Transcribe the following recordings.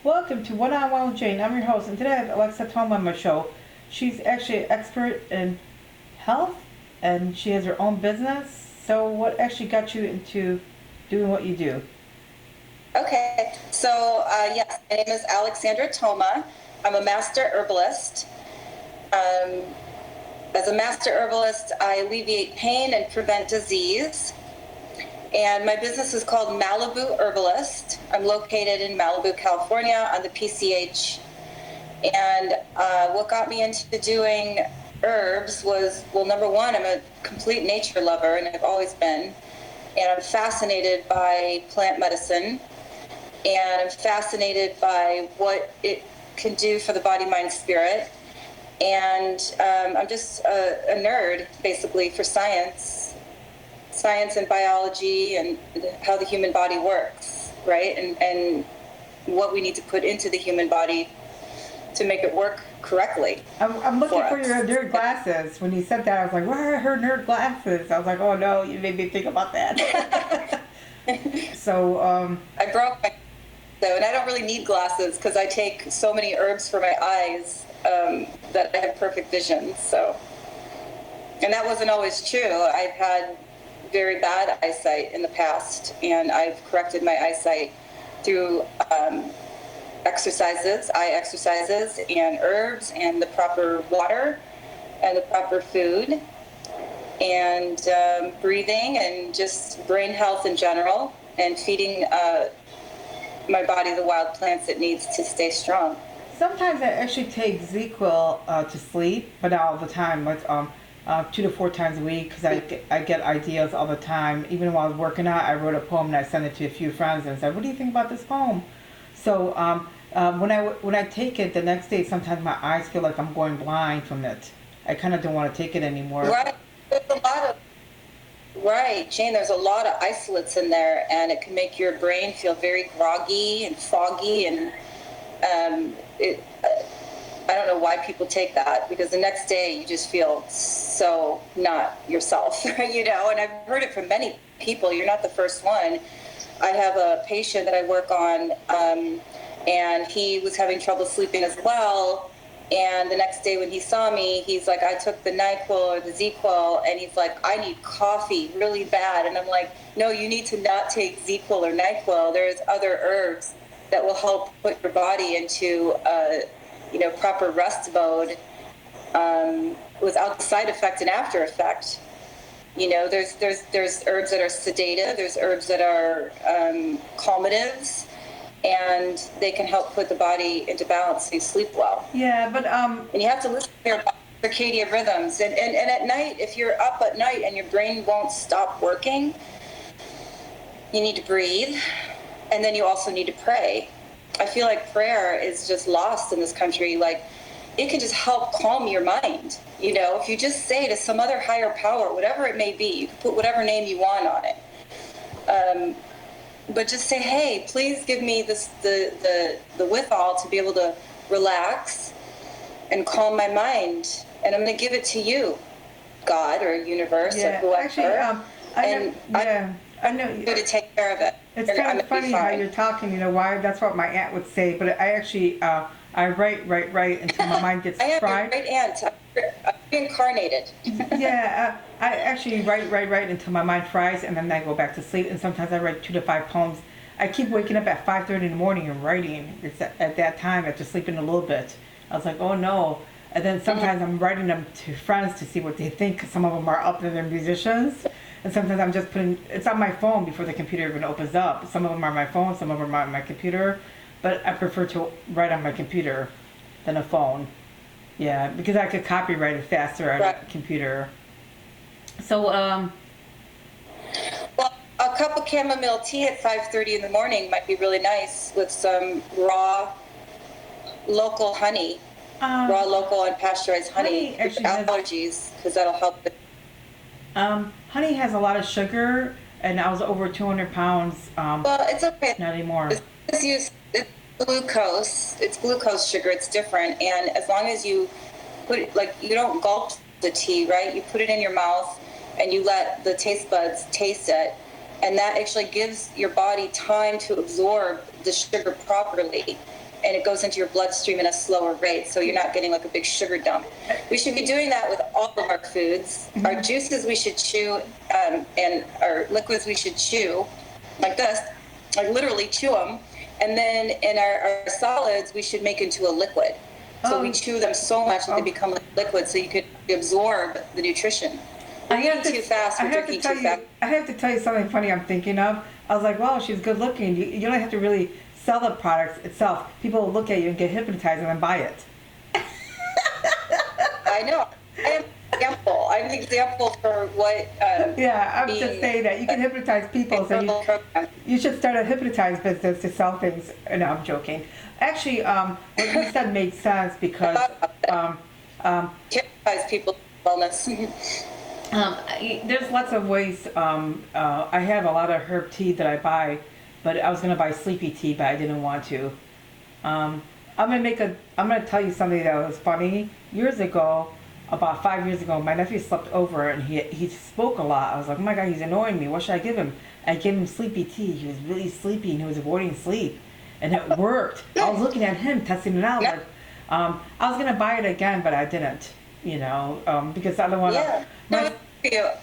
Welcome to One on One with Jane. I'm your host, and today I have Alexandra Toma on my show. She's actually an expert in health, and she has her own business. So, what actually got you into doing what you do? Okay, so yes, my name is Alexandra Toma. I'm a master herbalist. Um, as a master herbalist, I alleviate pain and prevent disease. And my business is called Malibu Herbalist. I'm located in Malibu, California on the PCH. And what got me into doing herbs was, well, number one, I'm a complete nature lover, and I've always been. And I'm fascinated by plant medicine. And I'm fascinated by what it can do for the body, mind, spirit. And I'm just a nerd, basically, for science and biology and how the human body works, right? And what we need to put into the human body to make it work correctly. I'm looking for your nerd glasses. When you said that, I was like, where are her nerd glasses? I was like, oh no, you made me think about that. So, I broke my though, and I don't really need glasses because I take so many herbs for my eyes that I have perfect vision. So, and that wasn't always true. I've had very bad eyesight in the past, and I've corrected my eyesight through eye exercises, and herbs, and the proper water, and the proper food, and breathing, and just brain health in general, and feeding my body the wild plants it needs to stay strong. sometimes I actually take ZQL to sleep, but not all the time. Like 2 to 4 times a week because I get ideas all the time. Even while I was working out, I wrote a poem and I sent it to a few friends and said, "What do you think about this poem?" So when I take it the next day, sometimes my eyes feel like I'm going blind from it. I kind of don't want to take it anymore. Right. There's a lot of Right, Jane, there's a lot of isolates in there, and it can make your brain feel very groggy and foggy, and I don't know why people take that, because the next day you just feel so not yourself, and I've heard it from many people. You're not the first one. I have a patient that I work on, and he was having trouble sleeping as well. And the next day when he saw me, he's like, I took the NyQuil or the ZQuil, and he's like, I need coffee really bad. And I'm like, no, you need to not take ZQuil or NyQuil. There's other herbs that will help put your body into, proper rest mode without the side effect and after effect. There's herbs that are sedative. There's herbs that are calmatives. And they can help put the body into balance so you sleep well. Yeah, but And you have to listen to your circadian rhythms. And at night, if you're up at night and your brain won't stop working, you need to breathe. And then you also need to pray. I feel like prayer is just lost in this country. Like, it can just help calm your mind. If you just say to some other higher power, whatever it may be, you can put whatever name you want on it. But just say, hey, please give me the withal to be able to relax and calm my mind. And I'm going to give it to you, God or universe or whoever. Actually, I know. I'm going to take care of it. It's kind of funny how you're talking, why? That's what my aunt would say. But I actually, I write until my mind gets fried. I am your great aunt. I'm reincarnated. Yeah, I actually write until my mind fries, and then I go back to sleep. And sometimes I write 2 to 5 poems. I keep waking up at 5:30 in the morning and writing. It's at that time after sleeping a little bit. I was like, oh no. And then sometimes I'm writing them to friends to see what they think. 'Cause some of them are up there, they're musicians. And sometimes I'm just it's on my phone before the computer even opens up. Some of them are on my phone, some of them are on my computer. But I prefer to write on my computer than a phone. Yeah, because I could copyright it faster on a computer. So, well, a cup of chamomile tea at 5:30 in the morning might be really nice with some raw, local honey. Raw, local, unpasteurized honey with allergies, because that'll help. Honey has a lot of sugar, and I was over 200 pounds. Well, it's okay. Not anymore. It's glucose. It's glucose sugar. It's different. And as long as you put it, like, you don't gulp the tea, right? You put it in your mouth, and you let the taste buds taste it. And that actually gives your body time to absorb the sugar properly. and it goes into your bloodstream at a slower rate, so you're not getting like a big sugar dump. We should be doing that with all of our foods. Our juices we should chew, and our liquids we should chew, like this, like literally chew them. And then in our solids, we should make into a liquid. So we chew them so much that they become like liquid, so you could absorb the nutrition. We're eating too fast. We're drinking too fast. I have to tell you something funny I'm thinking of. I was like, wow, she's good looking. You don't have to really sell the products itself. People will look at you and get hypnotized and then buy it. I know. I'm an example for what. Yeah, I'm just saying that you can hypnotize people. So you should start a hypnotize business to sell things. No, I'm joking. Actually, what you said made sense because hypnotize people wellness. There's lots of ways. I have a lot of herb tea that I buy, but I was gonna buy sleepy tea, but I didn't want to. I'm gonna tell you something that was funny. Years ago, about 5 years ago, my nephew slept over and he spoke a lot. I was like, oh my God, he's annoying me. What should I give him? I gave him sleepy tea. He was really sleepy and he was avoiding sleep, and it worked. I was looking at him, testing it out. Like, I was gonna buy it again, but I didn't. Because I don't want to. Yeah.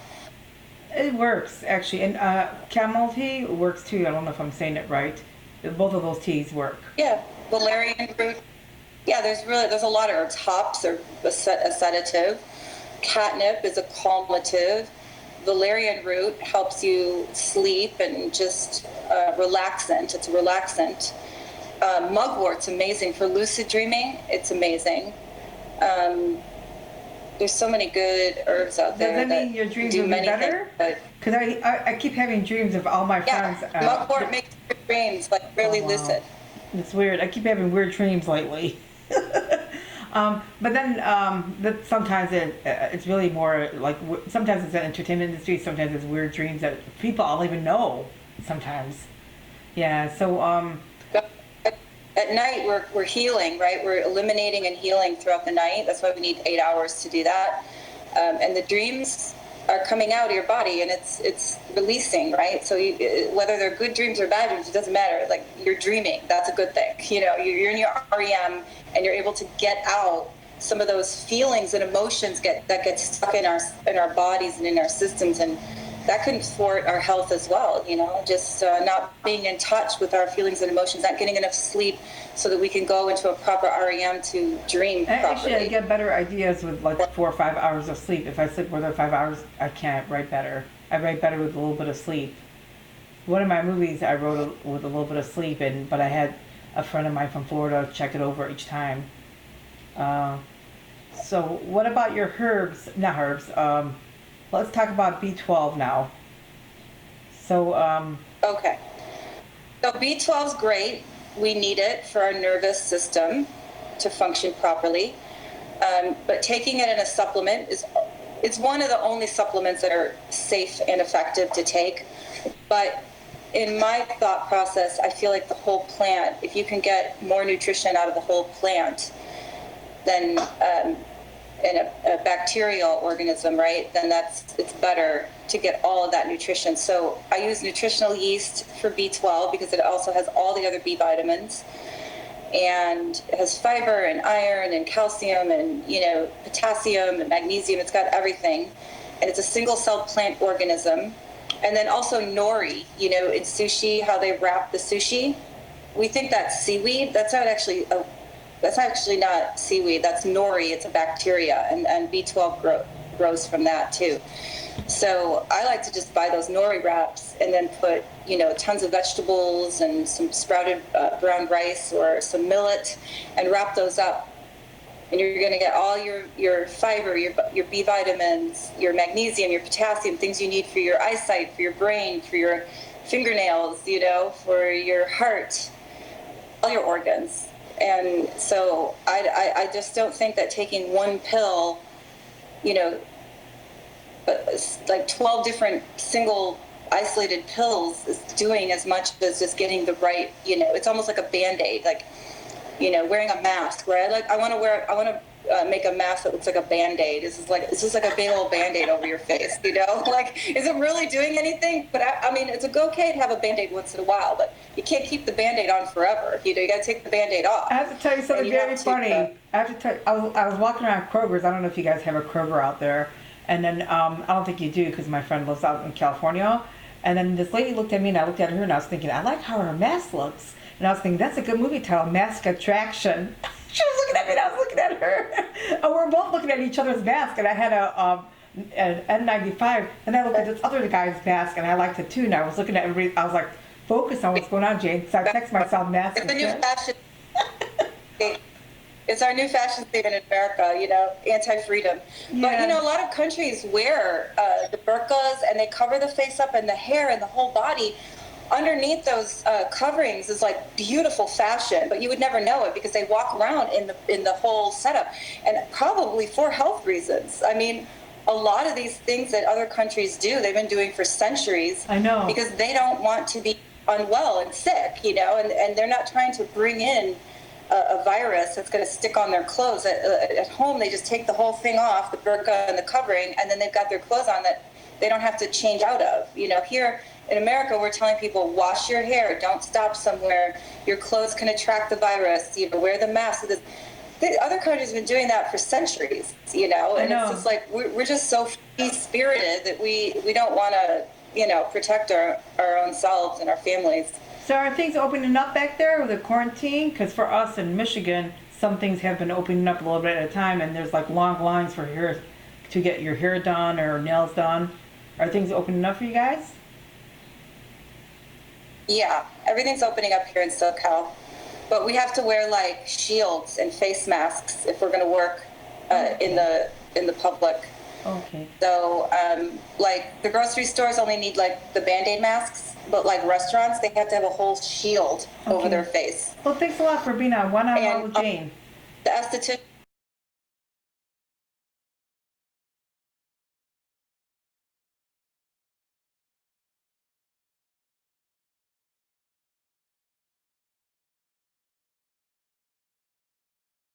It works actually, and chamomile tea works too. I don't know if I'm saying it right. Both of those teas work. Yeah, valerian root. Yeah, there's a lot of herbs. Hops are a sedative. Catnip is a calmative. Valerian root helps you sleep and just relaxant. It's a relaxant. Mugwort's amazing for lucid dreaming. It's amazing. There's so many good herbs out there. Does that mean your dreams will be better? Because I keep having dreams of all my friends. Mugwort makes your dreams like really lucid. It's weird. I keep having weird dreams lately. But then sometimes it's really more like, sometimes it's the entertainment industry, sometimes it's weird dreams that people I don't even know sometimes. Yeah, so at night we're healing, right? We're eliminating and healing throughout the night. That's why we need 8 hours to do that. And the dreams are coming out of your body, and it's releasing, right? So whether they're good dreams or bad dreams, it doesn't matter. Like, you're dreaming, that's a good thing. You're in your REM, and you're able to get out some of those feelings and emotions that get stuck in our bodies and in our systems, and that can thwart our health as well. Just not being in touch with our feelings and emotions, not getting enough sleep, so that we can go into a proper REM to dream properly. Actually, I get better ideas with like 4 or 5 hours of sleep. If I sleep more than 5 hours, I can't write better. I write better with a little bit of sleep. One of my movies I wrote with a little bit of sleep, but I had a friend of mine from Florida check it over each time. So what about your herbs? Not herbs. Let's talk about B12 now. So okay. So B12 is great. We need it for our nervous system to function properly. But taking it in a supplement it's one of the only supplements that are safe and effective to take. But in my thought process, I feel like the whole plant, if you can get more nutrition out of the whole plant than in a bacterial organism, right, then it's better to get all of that nutrition. So I use nutritional yeast for B12 because it also has all the other B vitamins, and it has fiber and iron and calcium and potassium and magnesium. It's got everything, and it's a single cell plant organism. And then also nori, in sushi, how they wrap the sushi. We think that's seaweed. That's actually not seaweed. That's nori. It's a bacteria, and B12 grows from that too. So I like to just buy those nori wraps and then put, tons of vegetables and some sprouted brown rice or some millet, and wrap those up. And you're going to get all your fiber, your B vitamins, your magnesium, your potassium, things you need for your eyesight, for your brain, for your fingernails, for your heart, all your organs. And so I just don't think that taking one pill, like 12 different single isolated pills is doing as much as just getting the right, it's almost like a Band-Aid, like, wearing a mask, where I want to make a mask that looks like a Band-Aid. It's just like a big old Band-Aid over your face, you know? Like, is it really doing anything? But I mean, it's okay to have a Band-Aid once in a while, but you can't keep the Band-Aid on forever. You know, you got to take the Band-Aid off. I have to tell you something very funny. I have to tell you, I was walking around Kroger's. I don't know if you guys have a Kroger out there. And then, I don't think you do because my friend lives out in California. And then this lady looked at me and I looked at her and I was thinking, I like how her mask looks. And I was thinking, that's a good movie title, Mask Attraction. She was looking at me and I was looking at her. And we're both looking at each other's mask. And I had an N95 and I looked at this other guy's mask and I liked it too. And I was looking at everybody. I was like, focus on what's going on, Jane. So I text myself mask. It's a new fashion. It's our new fashion statement in America, you know, anti-freedom. Yeah. But, you know, a lot of countries wear the burqas and they cover the face up and the hair and the whole body. Underneath those coverings is like beautiful fashion, but you would never know it because they walk around in the whole setup, and probably for health reasons. I mean, a lot of these things that other countries do, they've been doing for centuries. I know. Because they don't want to be unwell and sick, you know, and they're not trying to bring in a virus that's going to stick on their clothes. At home, they just take the whole thing off, the burqa and the covering, and then they've got their clothes on that they don't have to change out of. You know, here in America, we're telling people, wash your hair, don't stop somewhere, your clothes can attract the virus, you know, wear the mask. The other countries have been doing that for centuries, you know, and it's just like we're just so free-spirited that we don't want to, you know, protect our own selves and our families. So are things opening up back there with the quarantine? Because for us in Michigan, some things have been opening up a little bit at a time, and there's like long lines for hair to get your hair done or nails done. Are things opening up for you guys? Yeah, everything's opening up here in SoCal, but we have to wear like shields and face masks if we're going to work in the public. Okay. So, like the grocery stores only need like the Band-Aid masks, but like restaurants, they have to have a whole shield over their face. Well, thanks a lot for being on One-on-One with Jane. The esthetician